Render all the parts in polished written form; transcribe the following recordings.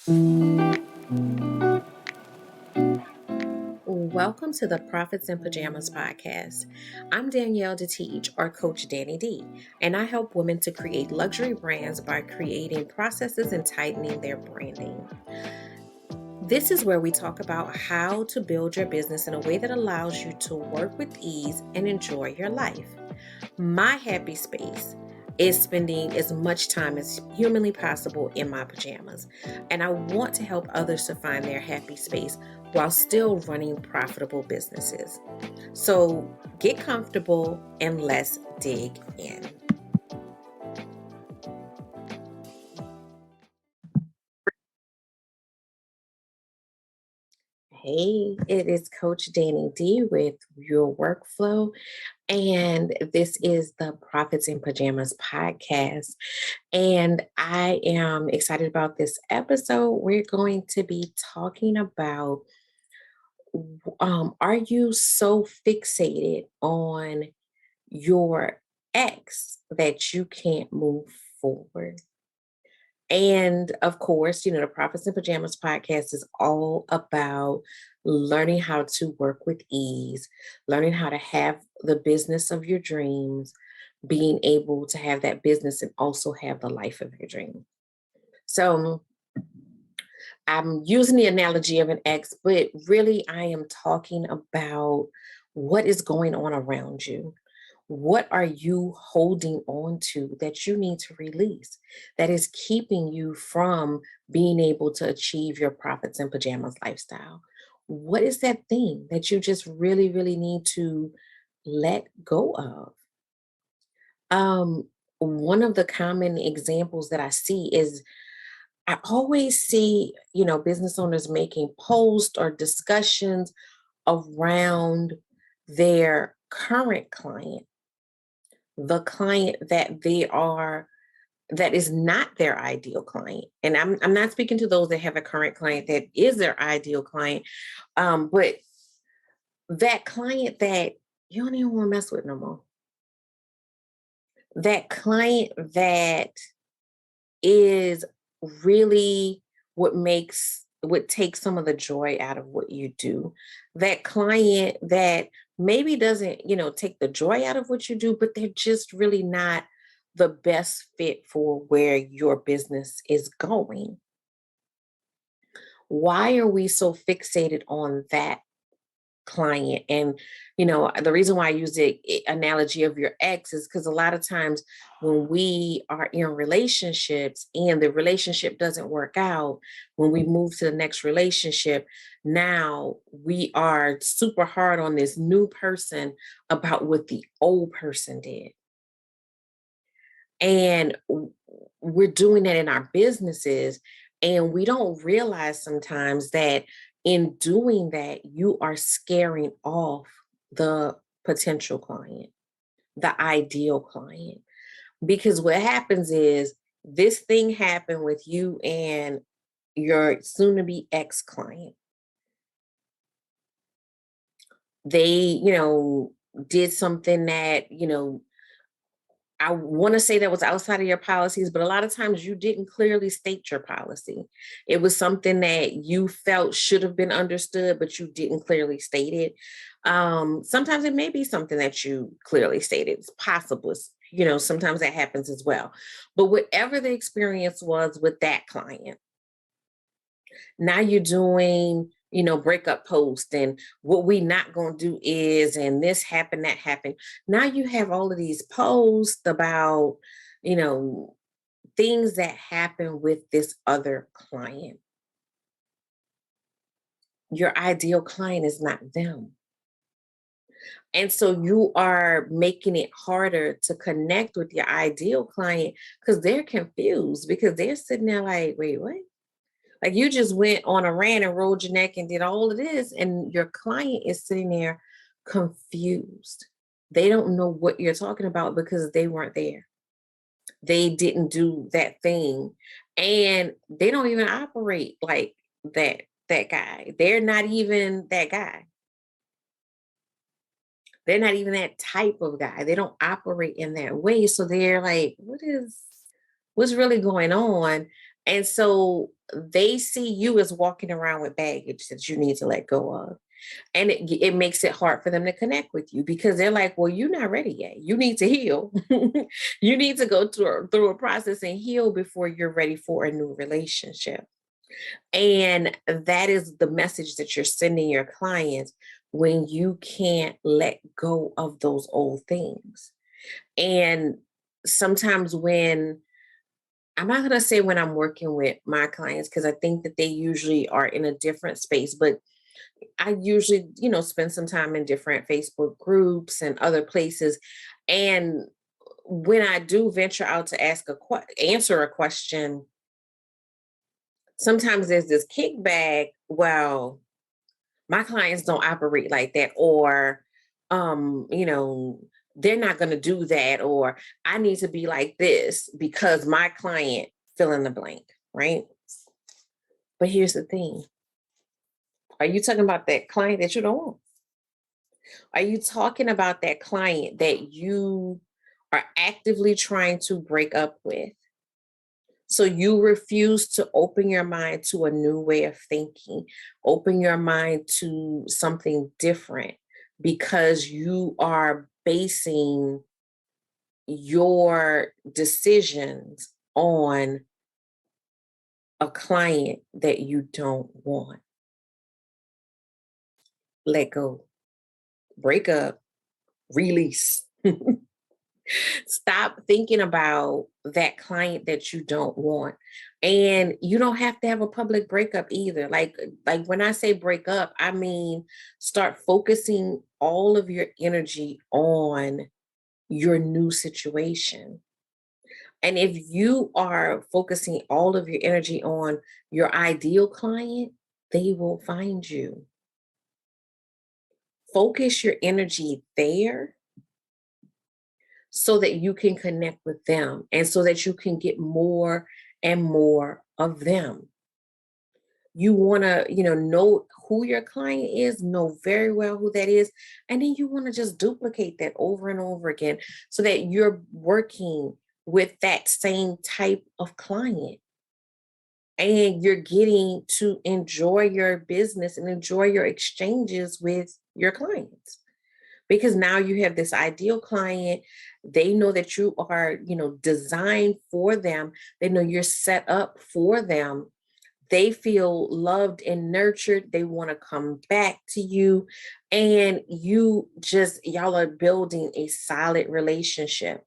Welcome to the Profits in Pajamas podcast. I'm Danielle DeTeach, or Coach Danny D, and I help women to create luxury brands by creating processes and tightening their branding. This is where we talk about how to build your business in a way that allows you to work with ease and enjoy your life. My happy space is spending as much time as humanly possible in my pajamas, and I want to help others to find their happy space while still running profitable businesses. So get comfortable and let's dig in. Hey, it is Coach Danny D with your workflow, and this is the Profits in Pajamas podcast. And I am excited about this episode. We're going to be talking about are you so fixated on your ex that you can't move forward? And of course, the Profits in Pajamas podcast is all about learning how to work with ease, learning how to have the business of your dreams, being able to have that business and also have the life of your dream. So I'm using the analogy of an ex, but really I am talking about what is going on around you. What are you holding on to that you need to release that is keeping you from being able to achieve your profits in pajamas lifestyle? What is that thing that you just really, really need to let go of? One of the common examples that I see is I always see, business owners making posts or discussions around their current client, the client that is not their ideal client. And I'm not speaking to those that have a current client that is their ideal client, but that client that you don't even want to mess with no more. That client that is really what takes some of the joy out of what you do. That client that maybe doesn't, take the joy out of what you do, but they're just really not the best fit for where your business is going. Why are we so fixated on that client? And the reason why I use the analogy of your ex is because a lot of times when we are in relationships and the relationship doesn't work out, when we move to the next relationship, now we are super hard on this new person about what the old person did. And we're doing that in our businesses, and we don't realize sometimes that in doing that, you are scaring off the potential client, the ideal client. Because what happens is this thing happened with you and your soon to be ex client. They, did something that, I want to say that was outside of your policies, but a lot of times you didn't clearly state your policy. It was something that you felt should have been understood, but you didn't clearly state it. Sometimes it may be something that you clearly stated. It's possible. Sometimes that happens as well. But whatever the experience was with that client, now you're doing breakup post and what we not going to do is, and this happened, that happened. Now you have all of these posts about you know things that happen with this other client. Your ideal client is not them, and so you are making it harder to connect with your ideal client because they're confused, because they're sitting there like, wait, what? Like, you just went on a rant and rolled your neck and did all of this, and your client is sitting there confused. They don't know what you're talking about because they weren't there. They didn't do that thing, and they don't even operate like that guy. They're not even that guy. They're not even that type of guy. They don't operate in that way. So they're like, what's really going on? And so they see you as walking around with baggage that you need to let go of. And it makes it hard for them to connect with you because they're like, well, you're not ready yet. You need to heal. You need to go through a process and heal before you're ready for a new relationship. And that is the message that you're sending your clients when you can't let go of those old things. And sometimes when I'm not going to say when I'm working with my clients, because I think that they usually are in a different space, but I usually, spend some time in different Facebook groups and other places. And when I do venture out to answer a question, sometimes there's this kickback. Well, my clients don't operate like that, or, um, you know, they're not going to do that, or I need to be like this because my client fill in the blank, right? But here's the thing. Are you talking about that client that you don't want? Are you talking about that client that you are actively trying to break up with? So you refuse to open your mind to a new way of thinking, open your mind to something different because you are basing your decisions on a client that you don't want. Let go, break up, release. Stop thinking about that client that you don't want. And you don't have to have a public breakup either. Like when I say break up, I mean start focusing all of your energy on your new situation. And if you are focusing all of your energy on your ideal client, they will find you. Focus your energy there so that you can connect with them and so that you can get more and more of them. You want to, know who your client is, know very well who that is, and then you want to just duplicate that over and over again so that you're working with that same type of client and you're getting to enjoy your business and enjoy your exchanges with your clients because now you have this ideal client. They know that you are, designed for them. They know you're set up for them. They feel loved and nurtured. They want to come back to you. And y'all are building a solid relationship.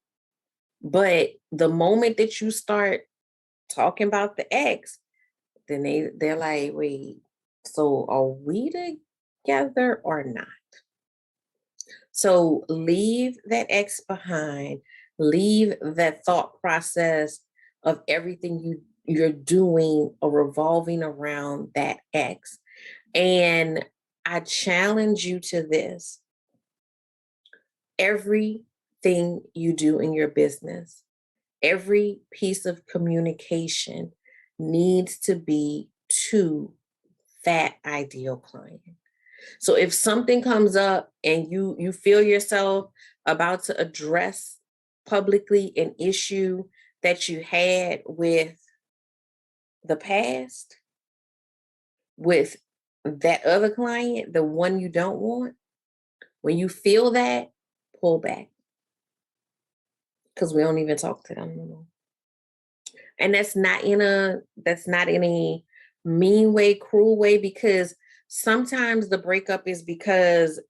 But the moment that you start talking about the ex, then they're like, wait, so are we together or not? So leave that ex behind, leave that thought process of everything you're doing or revolving around that ex. And I challenge you to this. Everything you do in your business, every piece of communication needs to be to that ideal client. So if something comes up and you feel yourself about to address publicly an issue that you had with the past, with that other client, the one you don't want, when you feel that, pull back because we don't even talk to them anymore. And that's not in a mean way, cruel way, because sometimes the breakup is because,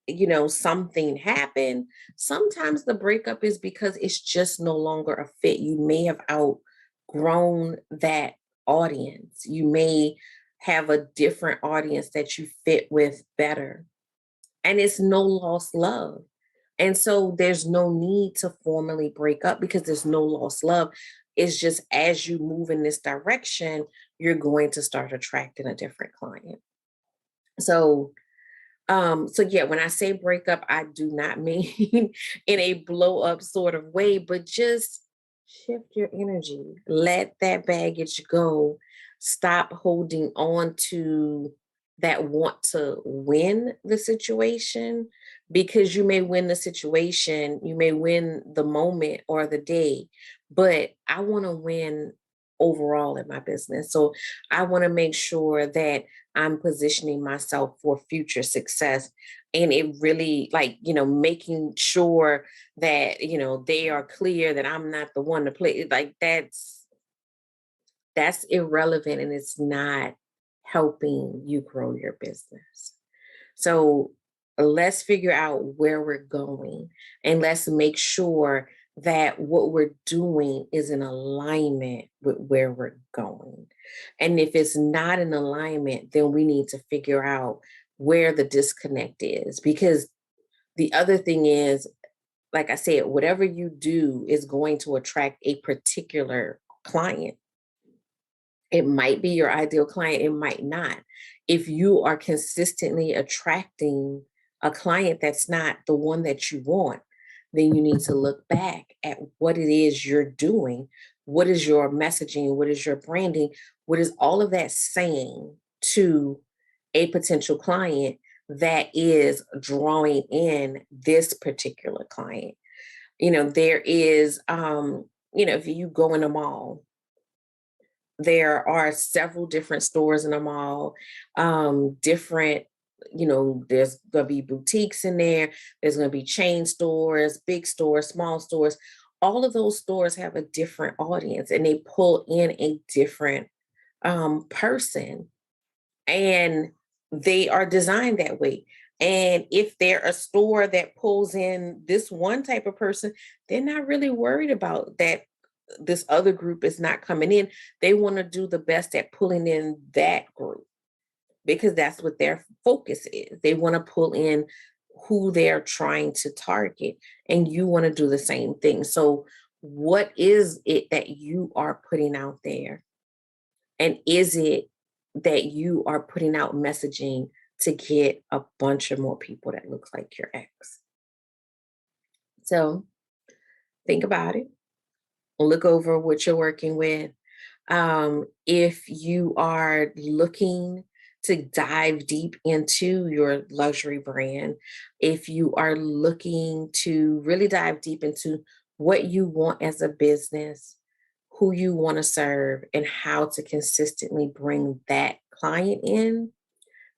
something happened. Sometimes the breakup is because it's just no longer a fit. You may have outgrown that audience. You may have a different audience that you fit with better. And it's no lost love. And so there's no need to formally break up because there's no lost love. It's just as you move in this direction, you're going to start attracting a different client. So, so yeah, when I say break up, I do not mean in a blow up sort of way, but just shift your energy. Let that baggage go. Stop holding on to that want to win the situation because you may win the situation, you may win the moment or the day, but I want to win overall in my business. So I want to make sure that I'm positioning myself for future success. And it really, like, making sure that, they are clear that I'm not the one to play. Like, that's irrelevant, and it's not helping you grow your business. So let's figure out where we're going, and let's make sure that what we're doing is in alignment with where we're going. And if it's not in alignment, then we need to figure out where the disconnect is. Because the other thing is, like I said, whatever you do is going to attract a particular client. It might be your ideal client, it might not. If you are consistently attracting a client that's not the one that you want, then you need to look back at what it is you're doing. What is your messaging? What is your branding? What is all of that saying to a potential client that is drawing in this particular client? There is, if you go in a mall, there are several different stores in a mall, different, there's going to be boutiques in there. There's going to be chain stores, big stores, small stores. All of those stores have a different audience, and they pull in a different person, and they are designed that way. And if they're a store that pulls in this one type of person, they're not really worried about that this other group is not coming in. They want to do the best at pulling in that group, because that's what their focus is. They want to pull in who they're trying to target, and you want to do the same thing. So what is it that you are putting out there? And is it that you are putting out messaging to get a bunch of more people that look like your ex? So think about it. Look over what you're working with. If you are looking to dive deep into your luxury brand, if you are looking to really dive deep into what you want as a business, who you want to serve, and how to consistently bring that client in,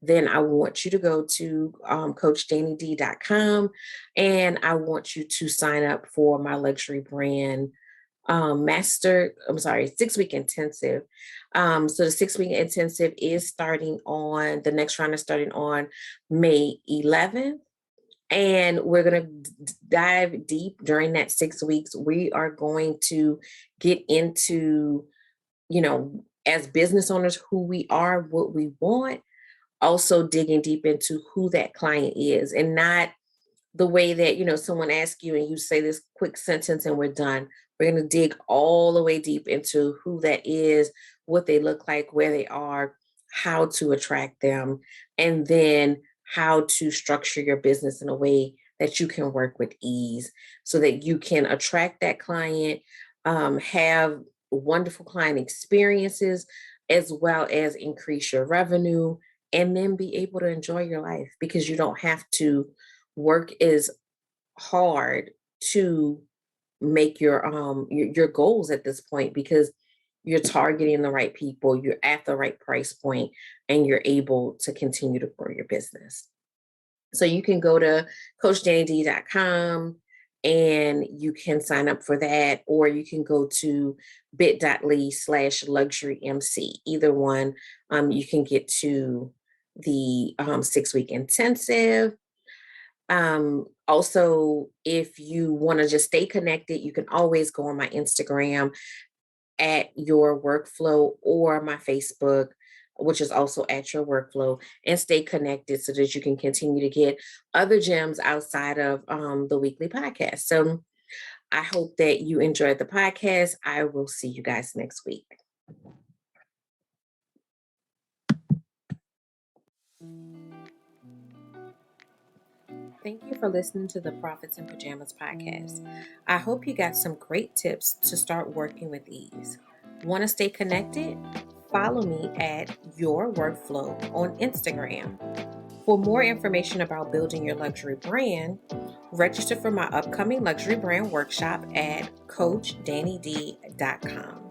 then I want you to go to coachdannyd.com, and I want you to sign up for my luxury brand master, I'm sorry, 6 week intensive. So the 6 week intensive is starting on, the next round is starting on May 11th. And we're going to dive deep during that 6 weeks. We are going to get into, as business owners, who we are, what we want, also digging deep into who that client is, and not the way that, someone asks you and you say this quick sentence and we're done. We're going to dig all the way deep into who that is, what they look like, where they are, how to attract them, and then how to structure your business in a way that you can work with ease, so that you can attract that client, have wonderful client experiences, as well as increase your revenue, and then be able to enjoy your life, because you don't have to work as hard to make your goals at this point, because you're targeting the right people, you're at the right price point, and you're able to continue to grow your business. So you can go to coachdannyd.com and you can sign up for that, or you can go to bit.ly/luxurymc. Either one, you can get to the 6 week intensive. Also, if you want to just stay connected, you can always go on my Instagram at your workflow, or my Facebook, which is also at your workflow, and stay connected so that you can continue to get other gems outside of the weekly podcast. So I hope that you enjoyed the podcast. I will see you guys next week. Thank you for listening to the Profits in Pajamas podcast. I hope you got some great tips to start working with ease. Want to stay connected? Follow me at Your Workflow on Instagram. For more information about building your luxury brand, register for my upcoming luxury brand workshop at coachdannyd.com.